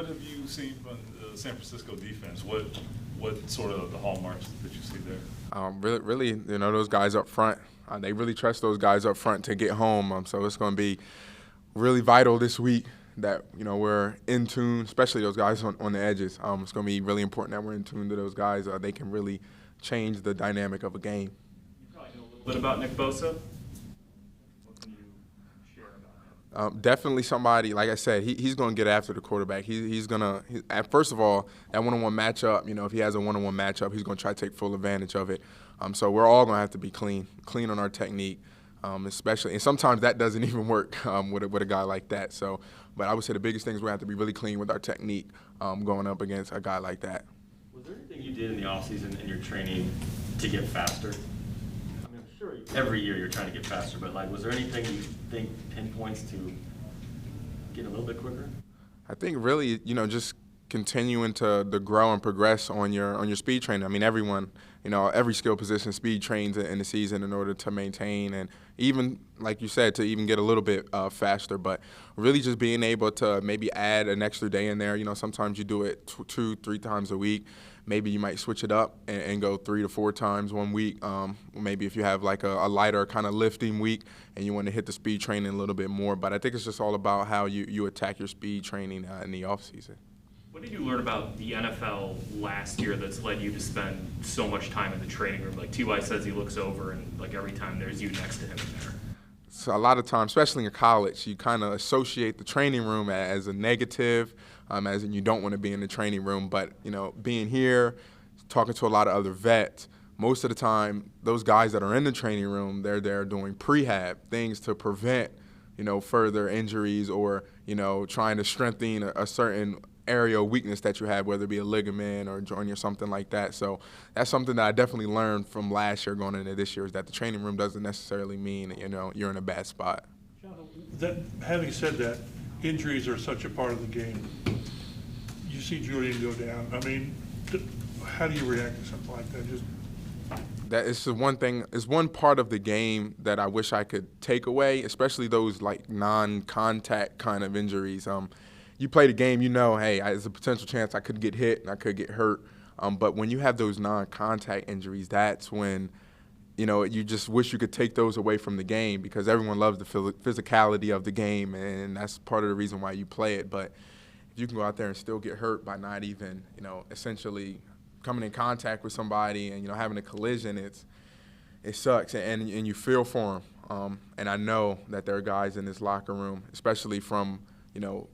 what have you seen from the San Francisco defense? What sort of the hallmarks did you see there? Really, those guys up front. They really trust those guys up front to get home. So it's going to be really vital this week that we're in tune, especially those guys on the edges. It's going to be really important that we're in tune to those guys. They can really change the dynamic of a game. You probably know a little bit about Nick Bosa. What can you share about him? Definitely somebody, like I said, he's going to get after the quarterback. He's going to, first of all, that one-on-one matchup, if he has a one-on-one matchup, he's going to try to take full advantage of it. So we're all going to have to be clean on our technique, especially. And sometimes that doesn't even work with a guy like that. So, but I would say the biggest thing is we have to be really clean with our technique going up against a guy like that. Was there anything you did in the offseason in your training to get faster? I mean, I'm sure every year you're trying to get faster, but was there anything you think pinpoints to get a little bit quicker? I think really, just continuing to grow and progress on your speed training. I mean, everyone, every skill position speed trains in the season in order to maintain and even, like you said, to even get a little bit faster. But really just being able to maybe add an extra day in there. Sometimes you do it 2-3 times a week. Maybe you might switch it up and go 3 to 4 times one week. Maybe if you have a lighter kind of lifting week and you want to hit the speed training a little bit more. But I think it's just all about how you attack your speed training in the off season. What did you learn about the NFL last year that's led you to spend so much time in the training room? Like T.Y. says he looks over and every time there's you next to him in there. So a lot of times, especially in college, you kind of associate the training room as a negative, as in you don't want to be in the training room. But, being here, talking to a lot of other vets, most of the time, those guys that are in the training room, they're there doing prehab, things to prevent, further injuries or, trying to strengthen a certain area of weakness that you have, whether it be a ligament or joint or something like that. So that's something that I definitely learned from last year going into this year is that the training room doesn't necessarily mean, you're in a bad spot. Having said that, injuries are such a part of the game. You see Julian go down. I mean, how do you react to something like that? That is the one thing. It's one part of the game that I wish I could take away, especially those non-contact kind of injuries. You play the game, hey, there's a potential chance I could get hit and I could get hurt. But when you have those non-contact injuries, that's when, you just wish you could take those away from the game because everyone loves the physicality of the game, and that's part of the reason why you play it. But if you can go out there and still get hurt by not even, essentially coming in contact with somebody and, having a collision, it sucks, and you feel for them. And I know that there are guys in this locker room, especially from,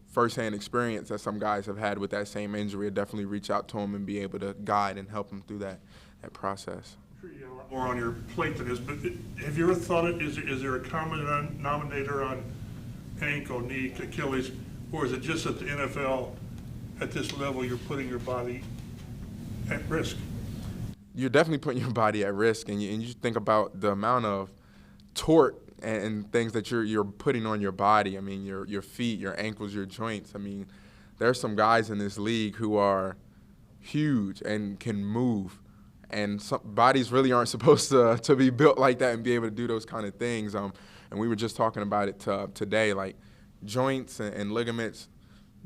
firsthand experience that some guys have had with that same injury, I'd definitely reach out to them and be able to guide and help them through that process. I'm sure you have a lot more on your plate than this, but have you ever thought is there a common denominator on ankle, knee, Achilles, or is it just at the NFL, at this level, you're putting your body at risk? You're definitely putting your body at risk, and you think about the amount of torque and things that you're putting on your body. I mean, your feet, your ankles, your joints. I mean, there's some guys in this league who are huge and can move, and some bodies really aren't supposed to be built like that and be able to do those kind of things. And we were just talking about it today, joints and ligaments.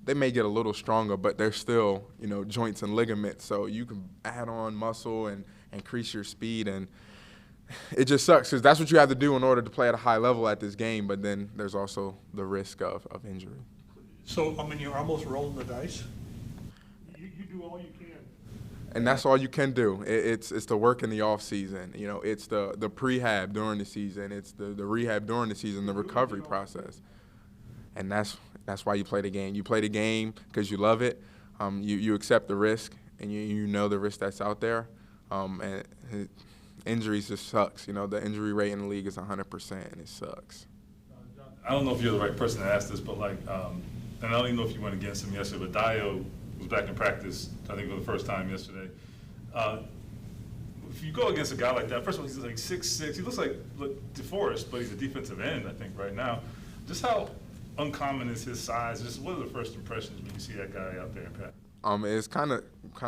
They may get a little stronger, but they're still, joints and ligaments. So you can add on muscle and increase your speed, and it just sucks because that's what you have to do in order to play at a high level at this game. But then there's also the risk of injury. So, you're almost rolling the dice. You do all you can. And that's all you can do. It's the work in the off season. It's the prehab during the season. It's the rehab during the season, the recovery process. And that's why you play the game. You play the game because you love it. You accept the risk, and you know the risk that's out there. Injuries just sucks. The injury rate in the league is 100%, and it sucks. I don't know if you're the right person to ask this, but and I don't even know if you went against him yesterday, but Dio was back in practice, I think, for the first time yesterday. If you go against a guy like that, first of all, he's 6'6". He looks like DeForest, but he's a defensive end, I think, right now. Just how uncommon is his size? Just what are the first impressions when you see that guy out there in practice? It's kind of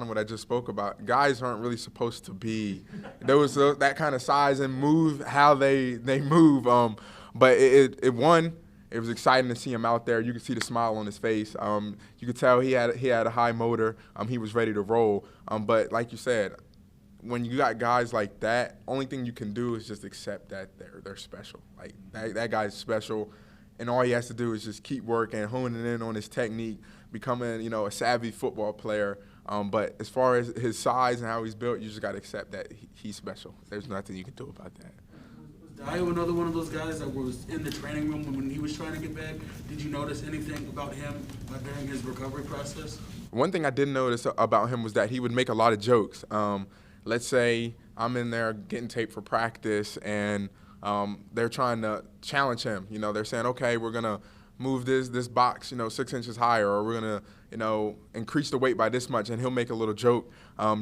what I just spoke about. Guys aren't really supposed to be that kind of size and move how they move. But it was exciting to see him out there. You could see the smile on his face. You could tell he had a high motor. He was ready to roll. But like you said, when you got guys like that, only thing you can do is just accept that they're special. Like that guy's special, and all he has to do is just keep working, honing in on his technique, becoming a savvy football player. But as far as his size and how he's built, you just got to accept that he's special. There's nothing you can do about that. Was Dio another one of those guys that was in the training room when he was trying to get back? Did you notice anything about him during his recovery process? One thing I did notice about him was that he would make a lot of jokes. Let's say I'm in there getting taped for practice, and they're trying to challenge him. They're saying, okay, we're going to move this box, 6 inches higher, or we're going to, increase the weight by this much, and he'll make a little joke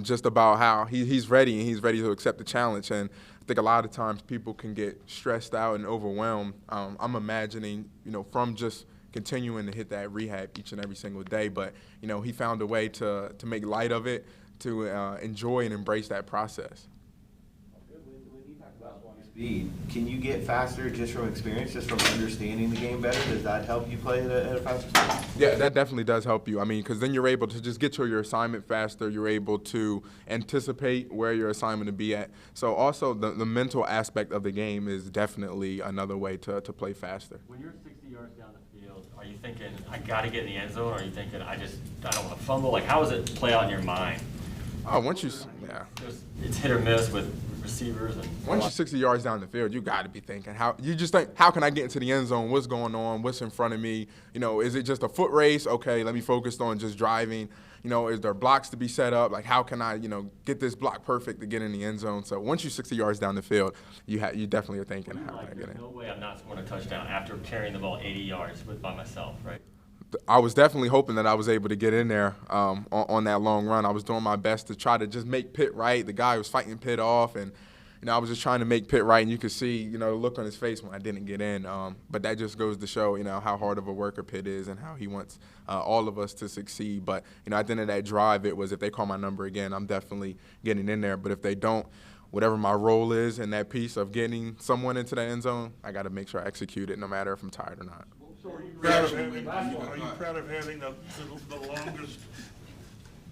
just about how he's ready, and he's ready to accept the challenge. And I think a lot of times people can get stressed out and overwhelmed. I'm imagining, from just continuing to hit that rehab each and every single day, but, he found a way to make light of it, to enjoy and embrace that process. When you talk about speed, can you get faster just from experience, just from understanding the game better? Does that help you play at a faster speed? Yeah, that definitely does help you. Because then you're able to just get to your assignment faster. You're able to anticipate where your assignment to be at. So also the mental aspect of the game is definitely another way to play faster. When you're 60 yards down the field, are you thinking, I got to get in the end zone, or are you thinking, I don't want to fumble? Like, how does it play out in your mind? Oh, It's hit or miss with receivers. Once you're 60 yards down the field, you got to be thinking, how can I get into the end zone? What's going on? What's in front of me? Is it just a foot race? Okay, let me focus on just driving. Is there blocks to be set up? Like, how can I, get this block perfect to get in the end zone? So once you're 60 yards down the field, you definitely are thinking, how can I get in? There's no way I'm not scoring a touchdown after carrying the ball 80 yards by myself, right? I was definitely hoping that I was able to get in there on that long run. I was doing my best to try to just make Pitt right. The guy was fighting Pitt off, and I was just trying to make Pitt right. And you could see, the look on his face when I didn't get in. But that just goes to show, how hard of a worker Pitt is and how he wants all of us to succeed. But at the end of that drive, it was, if they call my number again, I'm definitely getting in there. But if they don't, whatever my role is in that piece of getting someone into the end zone, I got to make sure I execute it, no matter if I'm tired or not. So are you proud of having the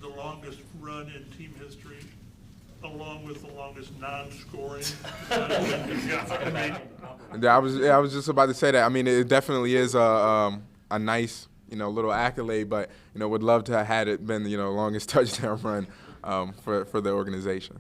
longest run in team history, along with the longest non-scoring? I was just about to say that. It definitely is a nice little accolade, but would love to have had it been the longest touchdown run for the organization.